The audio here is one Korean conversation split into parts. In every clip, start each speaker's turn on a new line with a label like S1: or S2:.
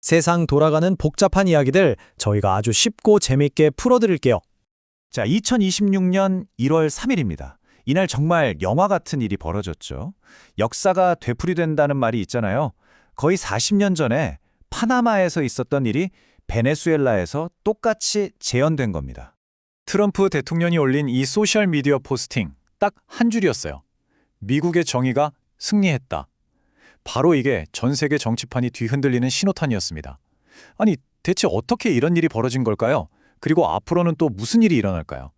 S1: 세상 돌아가는 복잡한 이야기들 저희가 아주 쉽고 재밌게 풀어드릴게요.
S2: 자, 2026년 1월 3일입니다. 이날 정말 영화 같은 일이 벌어졌죠. 역사가 되풀이된다는 말이 있잖아요. 거의 40년 전에 파나마에서 있었던 일이 베네수엘라에서 똑같이 재현된 겁니다. 트럼프 대통령이 올린 이 소셜미디어 포스팅, 딱 한 줄이었어요. 미국의 정의가 승리했다. 바로 이게 전 세계 정치판이 뒤흔들리는 신호탄이었습니다. 아니, 대체 어떻게 이런 일이 벌어진 걸까요? 그리고 앞으로는 또 무슨 일이 일어날까요?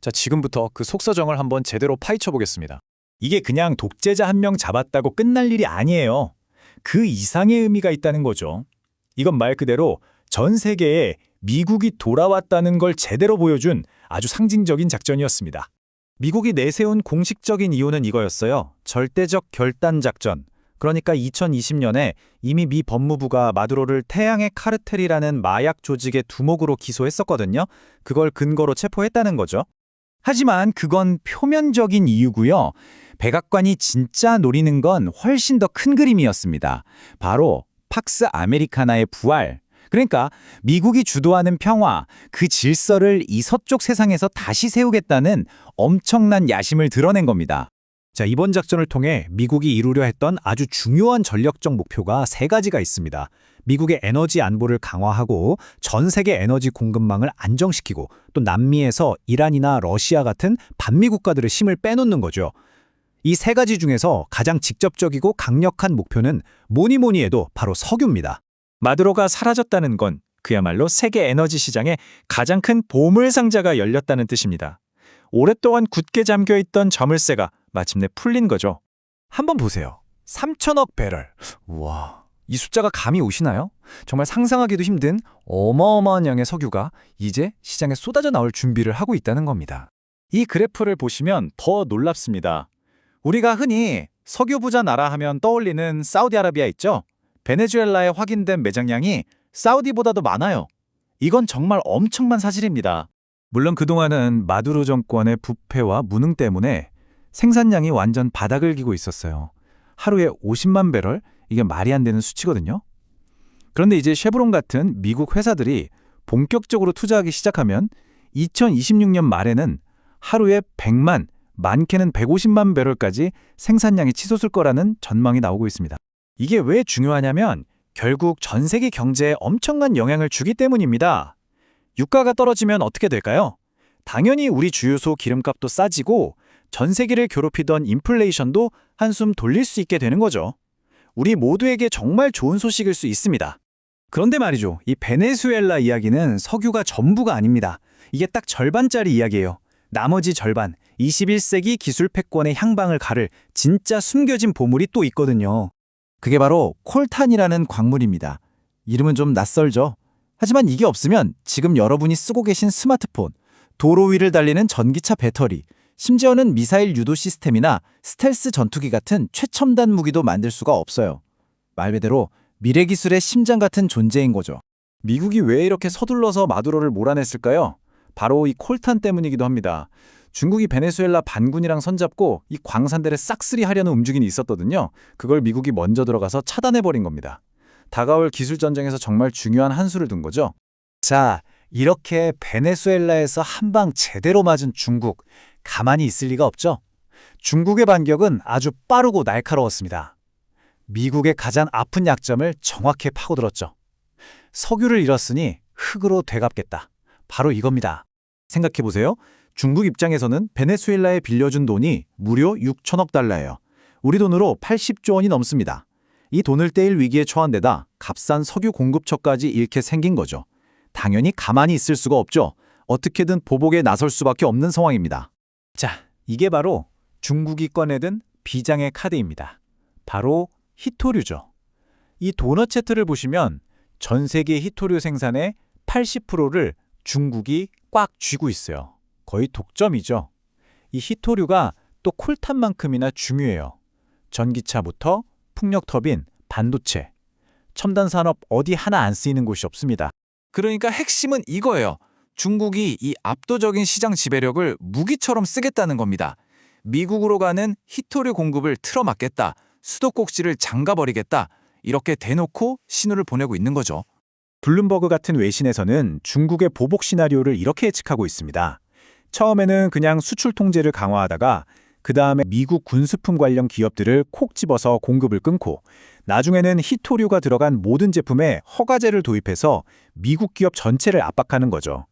S2: 자, 지금부터 그 속사정을 한번 제대로 파헤쳐 보겠습니다.
S1: 이게 그냥 독재자 한 명 잡았다고 끝날 일이 아니에요. 그 이상의 의미가 있다는 거죠. 이건 말 그대로 전 세계에 미국이 돌아왔다는 걸 제대로 보여준 아주 상징적인 작전이었습니다. 미국이 내세운 공식적인 이유는 이거였어요. 절대적 결단 작전. 그러니까 2020년에 이미 미 법무부가 마두로를 태양의 카르텔이라는 마약 조직의 두목으로 기소했었거든요. 그걸 근거로 체포했다는 거죠. 하지만 그건 표면적인 이유고요. 백악관이 진짜 노리는 건 훨씬 더 큰 그림이었습니다. 바로 팍스 아메리카나의 부활. 그러니까 미국이 주도하는 평화, 그 질서를 이 서쪽 세상에서 다시 세우겠다는 엄청난 야심을 드러낸 겁니다. 자, 이번 작전을 통해 미국이 이루려 했던 아주 중요한 전략적 목표가 세 가지가 있습니다. 미국의 에너지 안보를 강화하고 전 세계 에너지 공급망을 안정시키고 또 남미에서 이란이나 러시아 같은 반미 국가들의 힘을 빼놓는 거죠. 이 세 가지 중에서 가장 직접적이고 강력한 목표는 뭐니 해도 바로 석유입니다. 마두로가 사라졌다는 건 그야말로 세계 에너지 시장에 가장 큰 보물상자가 열렸다는 뜻입니다. 오랫동안 굳게 잠겨있던 자물쇠가 마침내 풀린 거죠. 한번 보세요. 3천억 배럴. 우와, 이 숫자가 감이 오시나요? 정말 상상하기도 힘든 어마어마한 양의 석유가 이제 시장에 쏟아져 나올 준비를 하고 있다는 겁니다. 이 그래프를 보시면 더 놀랍습니다. 우리가 흔히 석유 부자 나라 하면 떠올리는 사우디아라비아 있죠? 베네수엘라에 확인된 매장량이 사우디보다도 많아요. 이건 정말 엄청난 사실입니다. 물론 그동안은 마두로 정권의 부패와 무능 때문에 생산량이 완전 바닥을 기고 있었어요. 하루에 50만 배럴? 이게 말이 안 되는 수치거든요. 그런데 이제 쉐브론 같은 미국 회사들이 본격적으로 투자하기 시작하면 2026년 말에는 하루에 100만, 많게는 150만 배럴까지 생산량이 치솟을 거라는 전망이 나오고 있습니다. 이게 왜 중요하냐면 결국 전 세계 경제에 엄청난 영향을 주기 때문입니다. 유가가 떨어지면 어떻게 될까요? 당연히 우리 주유소 기름값도 싸지고 전 세계를 괴롭히던 인플레이션도 한숨 돌릴 수 있게 되는 거죠. 우리 모두에게 정말 좋은 소식일 수 있습니다. 그런데 말이죠. 이 베네수엘라 이야기는 석유가 전부가 아닙니다. 이게 딱 절반짜리 이야기예요. 나머지 절반, 21세기 기술 패권의 향방을 가를 진짜 숨겨진 보물이 또 있거든요. 그게 바로 콜탄이라는 광물입니다. 이름은 좀 낯설죠? 하지만 이게 없으면 지금 여러분이 쓰고 계신 스마트폰, 도로 위를 달리는 전기차 배터리, 심지어는 미사일 유도 시스템이나 스텔스 전투기 같은 최첨단 무기도 만들 수가 없어요. 말 그대로 미래 기술의 심장 같은 존재인 거죠. 미국이 왜 이렇게 서둘러서 마두로를 몰아냈을까요? 바로 이 콜탄 때문이기도 합니다. 중국이 베네수엘라 반군이랑 손잡고 이 광산들을 싹쓸이 하려는 움직임이 있었거든요. 그걸 미국이 먼저 들어가서 차단해버린 겁니다. 다가올 기술 전쟁에서 정말 중요한 한 수를 둔 거죠. 자, 이렇게 베네수엘라에서 한 방 제대로 맞은 중국, 가만히 있을 리가 없죠. 중국의 반격은 아주 빠르고 날카로웠습니다. 미국의 가장 아픈 약점을 정확히 파고들었죠. 석유를 잃었으니 흙으로 되갚겠다. 바로 이겁니다. 생각해보세요. 중국 입장에서는 베네수엘라에 빌려준 돈이 무려 6천억 달러예요. 우리 돈으로 80조 원이 넘습니다. 이 돈을 떼일 위기에 처한 데다 값싼 석유 공급처까지 잃게 생긴 거죠. 당연히 가만히 있을 수가 없죠. 어떻게든 보복에 나설 수밖에 없는 상황입니다. 자, 이게 바로 중국이 꺼내든 비장의 카드입니다. 바로 히토류죠. 이 도넛 차트를 보시면 전 세계 히토류 생산의 80%를 중국이 꽉 쥐고 있어요. 거의 독점이죠. 이 히토류가 또 콜탄만큼이나 중요해요. 전기차부터 풍력터빈, 반도체, 첨단 산업 어디 하나 안 쓰이는 곳이 없습니다. 그러니까 핵심은 이거예요. 중국이 이 압도적인 시장 지배력을 무기처럼 쓰겠다는 겁니다. 미국으로 가는 히토류 공급을 틀어막겠다. 수도꼭지를 잠가버리겠다.
S3: 이렇게 대놓고 신호를 보내고 있는 거죠.
S1: 블룸버그 같은 외신에서는 중국의 보복 시나리오를 이렇게 예측하고 있습니다. 처음에는 그냥 수출 통제를 강화하다가 그 다음에 미국 군수품 관련 기업들을 콕 집어서 공급을 끊고 나중에는 희토류가 들어간 모든 제품에 허가제를 도입해서 미국 기업 전체를 압박하는 거죠.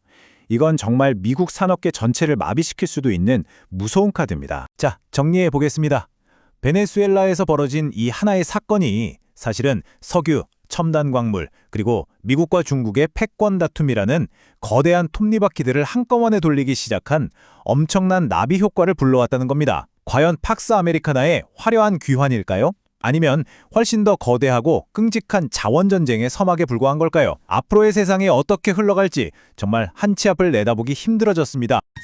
S1: 이건 정말 미국 산업계 전체를 마비시킬 수도 있는 무서운 카드입니다. 자, 정리해 보겠습니다. 베네수엘라에서 벌어진 이 하나의 사건이 사실은 석유, 첨단 광물, 그리고 미국과 중국의 패권 다툼이라는 거대한 톱니바퀴들을 한꺼번에 돌리기 시작한 엄청난 나비 효과를 불러왔다는 겁니다. 과연 팍스 아메리카나의 화려한 귀환일까요? 아니면 훨씬 더 거대하고 끔찍한 자원전쟁의 서막에 불과한 걸까요? 앞으로의 세상이 어떻게 흘러갈지 정말 한 치 앞을 내다보기 힘들어졌습니다.